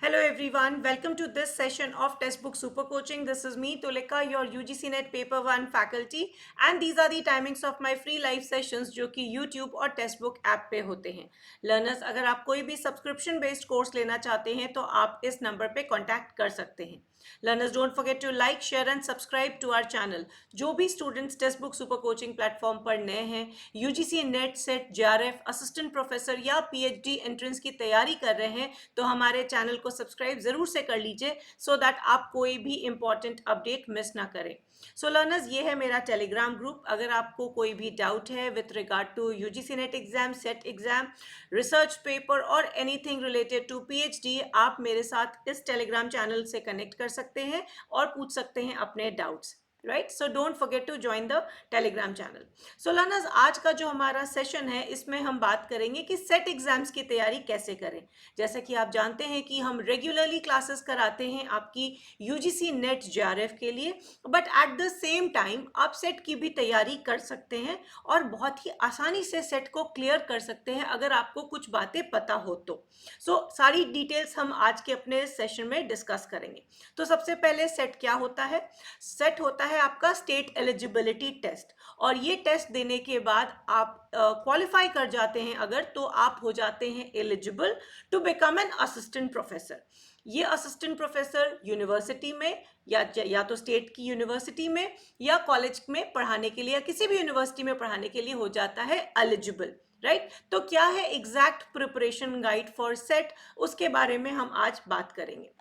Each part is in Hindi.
Hello everyone, welcome to this session of Textbook Super Coaching. This is me Tulika, your UGC NET Paper 1 faculty, and these are the timings of my free live sessions जो कि YouTube और Textbook ऐप पे होते हैं. Learners, अगर आप कोई भी सब्सक्रिप्शन बेस्ड कोर्स लेना चाहते हैं तो आप इस नंबर पे कांटेक्ट कर सकते हैं. Learners, don't forget to like, share and subscribe to our channel. जो भी students textbook super coaching platform पर नए हैं, UGC NET set JRF assistant professor या पीएचडी एंट्रेंस की तैयारी कर रहे हैं तो हमारे चैनल को सब्सक्राइब जरूर से कर लीजिए सो दैट आप कोई भी इंपॉर्टेंट अपडेट मिस ना करें. सो लर्नर्स, ये है मेरा टेलीग्राम ग्रुप. अगर आपको कोई भी डाउट है with regard to UGC NET exam, SET exam, research paper और एनीथिंग रिलेटेड टू पीएचडी, आप मेरे साथ इस टेलीग्राम चैनल से कनेक्ट कर सकते हैं और पूछ सकते हैं अपने doubts. Right, so don't forget to join the Telegram channel. So learners, आज का जो हमारा सेशन है इसमें हम बात करेंगे कि सेट एग्जाम्स की तैयारी कैसे करें. जैसे कि आप जानते हैं कि हम रेगुलरली क्लासेस कराते हैं आपकी यूजीसी नेट जेआरएफ के लिए, but at the same time आप सेट की भी तैयारी कर सकते हैं और बहुत ही आसानी से सेट को क्लियर कर सकते हैं अगर आपको कुछ बातें पता हो तो. सारी डिटेल्स हम आज के अपने सेशन में डिस्कस करेंगे. तो सबसे पहले सेट क्या होता है? सेट होता है आपका स्टेट एलिजिबिलिटी टेस्ट, और ये टेस्ट देने के बाद आप क्वालिफाई कर जाते हैं अगर, तो आप हो जाते हैं eligible to become an assistant professor. ये असिस्टेंट प्रोफेसर यूनिवर्सिटी में या तो स्टेट की यूनिवर्सिटी में या कॉलेज में पढ़ाने के लिए या किसी भी यूनिवर्सिटी में पढ़ाने के लिए हो जाता है एलिजिबल. राइट, तो क्या है exact preparation guide for set, उसके बारे में हम आज बात करेंगे.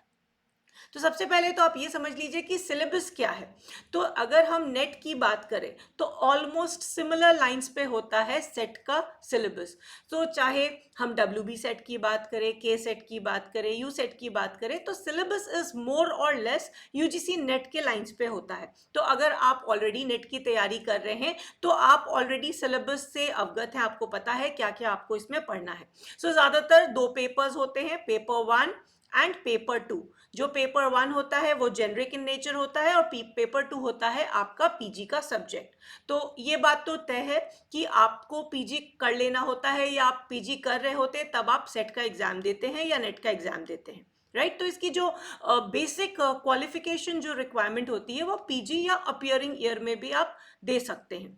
तो सबसे पहले तो आप ये समझ लीजिए कि सिलेबस क्या है. तो अगर हम नेट की बात करें तो ऑलमोस्ट सिमिलर लाइंस पे होता है सेट का सिलेबस. तो चाहे हम डब्ल्यू सेट की बात करें, के सेट की बात करें, यू सेट की बात करें, तो सिलेबस इज मोर और लेस यूजीसी नेट के लाइंस पे होता है. तो अगर आप ऑलरेडी नेट की तैयारी कर रहे हैं तो आप ऑलरेडी सिलेबस से अवगत हैं, आपको पता है क्या क्या आपको इसमें पढ़ना है. ज़्यादातर दो पेपर्स होते हैं, पेपर 1 एंड पेपर 2. जो पेपर 1 होता है वो जेनरिक इन नेचर होता है और पेपर 2 होता है आपका पीजी का सब्जेक्ट. तो ये बात तो तय है कि आपको पीजी कर लेना होता है या आप पीजी कर रहे होते तब आप सेट का एग्जाम देते हैं या नेट का एग्जाम देते हैं. राइट, तो इसकी जो बेसिक क्वालिफिकेशन जो रिक्वायरमेंट होती है वो पीजी या अपीयरिंग ईयर में भी आप दे सकते हैं.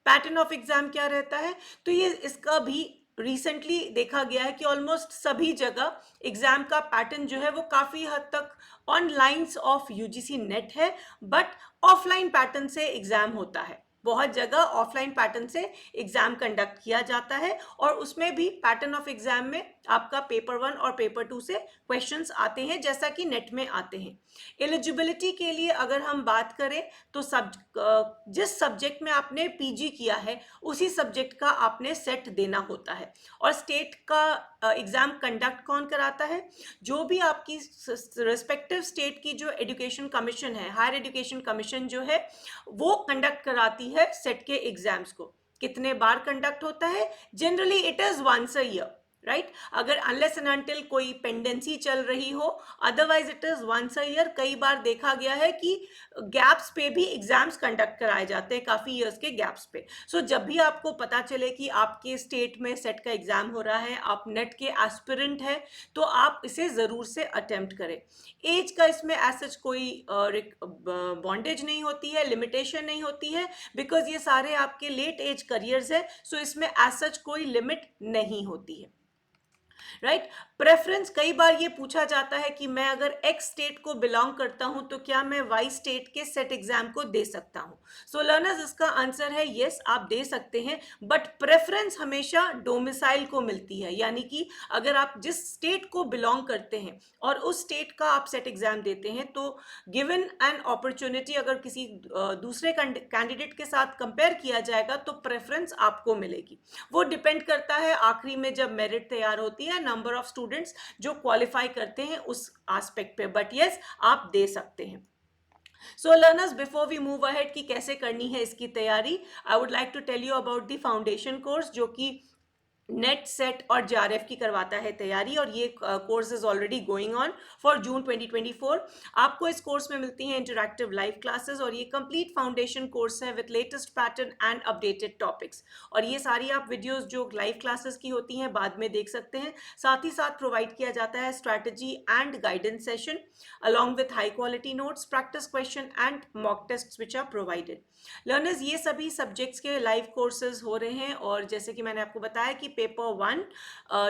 पैटर्न ऑफ एग्जाम क्या रहता है? तो ये इसका भी रिसेंटली देखा गया है कि ऑलमोस्ट सभी जगह एग्जाम का पैटर्न जो है वो काफ़ी हद तक on lines of UGC net है, बट ऑफलाइन पैटर्न से एग्जाम होता है. बहुत जगह ऑफलाइन पैटर्न से एग्जाम कंडक्ट किया जाता है और उसमें भी पैटर्न ऑफ एग्जाम में आपका पेपर 1 और पेपर 2 से क्वेश्चंस आते हैं जैसा कि नेट में आते हैं. एलिजिबिलिटी के लिए अगर हम बात करें तो जिस सब्जेक्ट में आपने पीजी किया है उसी सब्जेक्ट का आपने सेट देना होता है. और स्टेट का एग्जाम कंडक्ट कौन कराता है? जो भी आपकी रिस्पेक्टिव स्टेट की जो एजुकेशन कमीशन है, हायर एजुकेशन कमीशन जो है, वो कंडक्ट कराती है सेट के एग्जाम्स को. कितने बार कंडक्ट होता है? Generally it is once a year. Right, अगर अनलेस एंड अनटिल कोई पेंडेंसी चल रही हो, otherwise it is once a year. कई बार देखा गया है कि गैप्स पे भी एग्जाम्स कंडक्ट कराए जाते हैं, काफ़ी ईयर्स के गैप्स पे. जब भी आपको पता चले कि आपके स्टेट में सेट का एग्जाम हो रहा है, आप नेट के एस्पिरेंट है, तो आप इसे ज़रूर से अटेम्प्ट करें. एज का इसमें एज सच कोई बॉन्डेज नहीं होती है, लिमिटेशन नहीं होती है, बिकॉज ये सारे आपके लेट एज करियर्स है. इसमें एज सच कोई लिमिट नहीं होती है. राइट, प्रेफरेंस कई बार ये पूछा जाता है कि मैं अगर एक्स स्टेट को बिलोंग करता हूं तो क्या मैं वाई स्टेट के सेट एग्जाम को दे सकता हूं. लर्नर्स, इसका आंसर है यस, आप दे सकते हैं, बट प्रेफरेंस हमेशा डोमिसाइल को मिलती है. यानी कि अगर आप जिस स्टेट को बिलोंग करते हैं और उस स्टेट का आप सेट एग्जाम देते हैं तो गिवन एन अपॉर्चुनिटी अगर किसी दूसरे कैंडिडेट के साथ कंपेयर किया जाएगा तो प्रेफरेंस आपको मिलेगी. वो डिपेंड करता है आखिरी में जब मेरिट तैयार होती है, नंबर ऑफ स्टूडेंट्स जो क्वालिफाई करते हैं उस एस्पेक्ट पे, बट यस, आप दे सकते हैं. Learners, before we move ahead कि कैसे करनी है इसकी तैयारी, I would like to tell you about the foundation course जो कि नेट सेट और जेआरएफ की करवाता है तैयारी, और ये course is already going on for जून 2024। आपको इस कोर्स में मिलती हैं इंटरैक्टिव लाइव क्लासेस, और ये कंप्लीट फाउंडेशन कोर्स है with latest pattern and updated topics. और ये सारी आप वीडियोस जो लाइव क्लासेस की होती हैं बाद में देख सकते हैं। साथ ही साथ प्रोवाइड किया जाता है strategy and guidance session along with high quality notes, practice question and mock tests which are provided. Learners, ये सभी सब्जेक्ट्स के लाइव कोर्सेज हो रहे हैं, और जैसे कि मैंने आपको बताया कि पेपर 1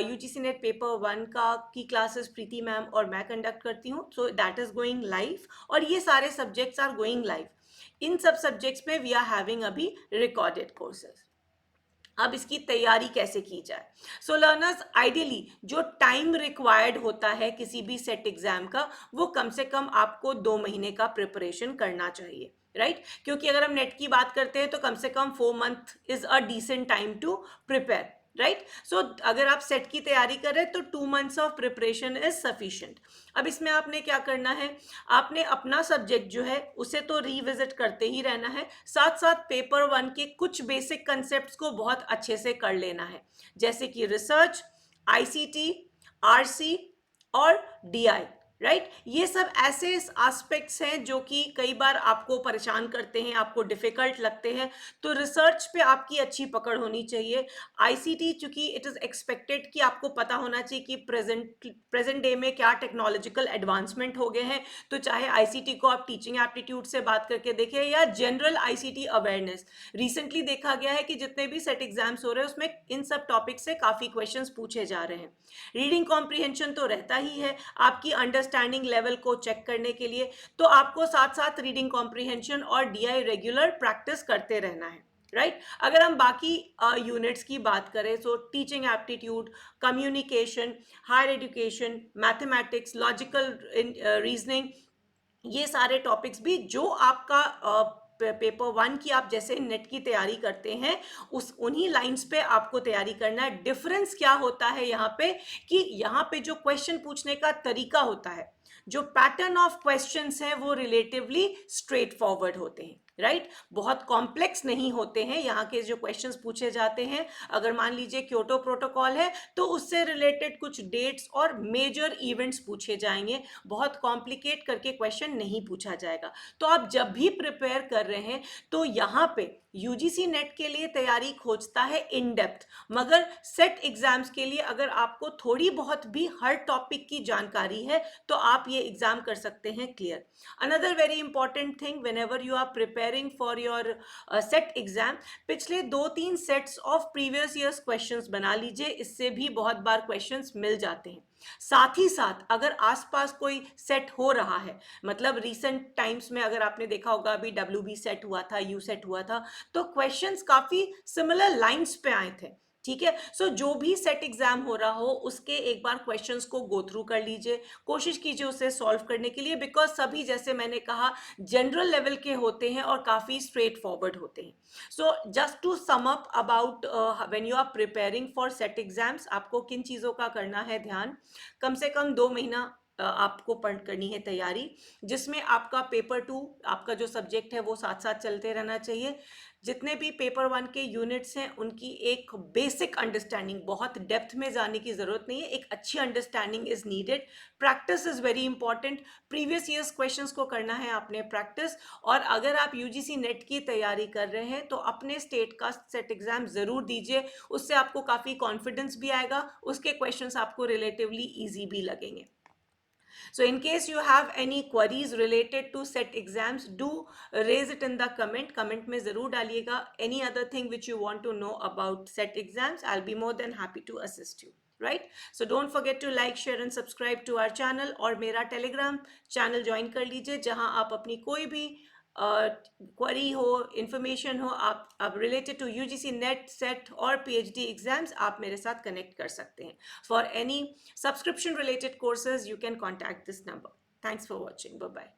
यूजीसी नेट पेपर 1 की क्लासेस प्रीति मैम और मैं कंडक्ट करती हूँ, so that is going live, और ये सारे सब्जेक्ट्स आर गोइंग लाइव। इन सब सब्जेक्ट्स में वी आर हैविंग अभी रिकॉर्डेड कोर्सेज। अब इसकी तैयारी कैसे की जाए? सो लर्नर्स, आइडियली जो टाइम रिक्वायर्ड होता है किसी भी सेट एग्जाम का, वो कम से कम आपको 2 महीने का प्रिपरेशन करना चाहिए, राइट? क्योंकि अगर हम नेट की बात करते हैं तो कम से कम 4 month is a decent time to prepare, right? So अगर आप सेट की तैयारी कर रहे हैं तो 2 months of preparation is sufficient. अब इसमें आपने क्या करना है, आपने अपना सब्जेक्ट जो है उसे तो रिविजिट करते ही रहना है, साथ साथ पेपर 1 के कुछ बेसिक कंसेप्ट्स को बहुत अच्छे से कर लेना है, जैसे कि रिसर्च, आईसीटी, आरसी और डीआई, राइट? ये सब ऐसे एस्पेक्ट्स हैं जो कि कई बार आपको परेशान करते हैं, आपको डिफिकल्ट लगते हैं, तो रिसर्च पे आपकी अच्छी पकड़ होनी चाहिए। आईसीटी, चूंकि इट इज एक्सपेक्टेड कि आपको पता होना चाहिए कि प्रेजेंट डे में क्या टेक्नोलॉजिकल एडवांसमेंट हो गए हैं, तो चाहे आईसीटी को आप टीचिंग एप्टीट्यूड से बात करके देखें या जनरल आईसीटी अवेयरनेस, रिसेंटली देखा गया है कि जितने भी सेट एग्जाम्स हो रहे हैं उसमें इन सब टॉपिक से काफी क्वेश्चंस पूछे जा रहे हैं। रीडिंग कॉम्प्रिहेंशन तो रहता ही है आपकी अंडरस्टैंडिंग लेवल को चेक करने के लिए, तो आपको साथ साथ रीडिंग कॉम्प्रिहेंशन और डीआई रेगुलर प्रैक्टिस करते रहना है, राइट? अगर हम बाकी यूनिट्स की बात करें, so teaching aptitude, communication, higher education, mathematics, logical reasoning, ये सारे टॉपिक्स भी जो आपका पेपर 1 की आप जैसे नेट की तैयारी करते हैं उस उन्हीं लाइंस पे आपको तैयारी करना है। डिफरेंस क्या होता है यहाँ पे, कि यहाँ पे जो क्वेश्चन पूछने का तरीका होता है, जो पैटर्न ऑफ क्वेश्चंस है, वो रिलेटिवली स्ट्रेट फॉरवर्ड होते हैं, राइट? बहुत कॉम्प्लेक्स नहीं होते हैं यहाँ के जो क्वेश्चंस पूछे जाते हैं। अगर मान लीजिए क्योटो प्रोटोकॉल है तो उससे रिलेटेड कुछ डेट्स और मेजर इवेंट्स पूछे जाएंगे, बहुत कॉम्प्लिकेट करके क्वेश्चन नहीं पूछा जाएगा। तो आप जब भी प्रिपेयर कर रहे हैं तो यहाँ पे यूजीसी नेट के लिए तैयारी खोजता है इन डेप्थ, मगर सेट एग्जाम्स के लिए अगर आपको थोड़ी बहुत भी हर टॉपिक की जानकारी है तो आप ये एग्जाम कर सकते हैं clear. Another very important thing, whenever you are preparing for your SET exam, पिछले 2-3 sets of previous years questions बना लीजिए, इससे भी बहुत बार क्वेश्चंस मिल जाते हैं। साथ ही साथ अगर आसपास कोई सेट हो रहा है, मतलब रीसेंट टाइम्स में अगर आपने देखा होगा अभी WB सेट हुआ था, यू सेट हुआ था, तो क्वेश्चंस काफी सिमिलर लाइंस पे आए थे, ठीक है? सो जो भी सेट एग्जाम हो रहा हो उसके एक बार क्वेश्चंस को गो थ्रू कर लीजिए, कोशिश कीजिए उसे सॉल्व करने के लिए, बिकॉज सभी जैसे मैंने कहा जनरल लेवल के होते हैं और काफी स्ट्रेट फॉरवर्ड होते हैं। So just to sum up about when you are preparing for SET exams, आपको किन चीजों का करना है ध्यान, कम से कम 2 महीना आपको करनी है तैयारी, जिसमें आपका पेपर 2 आपका जो सब्जेक्ट है वो साथ साथ चलते रहना चाहिए। जितने भी पेपर 1 के यूनिट्स हैं उनकी एक बेसिक अंडरस्टैंडिंग, बहुत डेप्थ में जाने की जरूरत नहीं है, एक अच्छी understanding is needed. Practice is very important, previous years questions को करना है आपने प्रैक्टिस। और अगर आप यूजीसी नेट की तैयारी कर रहे हैं तो अपने स्टेट का सेट एग्जाम जरूर दीजिए, उससे आपको काफी कॉन्फिडेंस भी आएगा, उसके क्वेश्चंस आपको रिलेटिवली ईजी भी लगेंगे। So in case you have any queries related to set exams, do raise it in the comment में जरूर डालिएगा। Any other thing which you want to know about set exams, I'll be more than happy to assist you. Right? So don't forget to like, share and subscribe to our channel, और मेरा टेलीग्राम चैनल ज्वाइन कर लीजिए जहां आप अपनी कोई भी क्वेरी हो, इंफॉर्मेशन हो, आप related to UGC NET, SET और पीएचडी एग्जाम्स आप मेरे साथ कनेक्ट कर सकते हैं। For any subscription related courses you can contact this number. Thanks for watching, bye bye.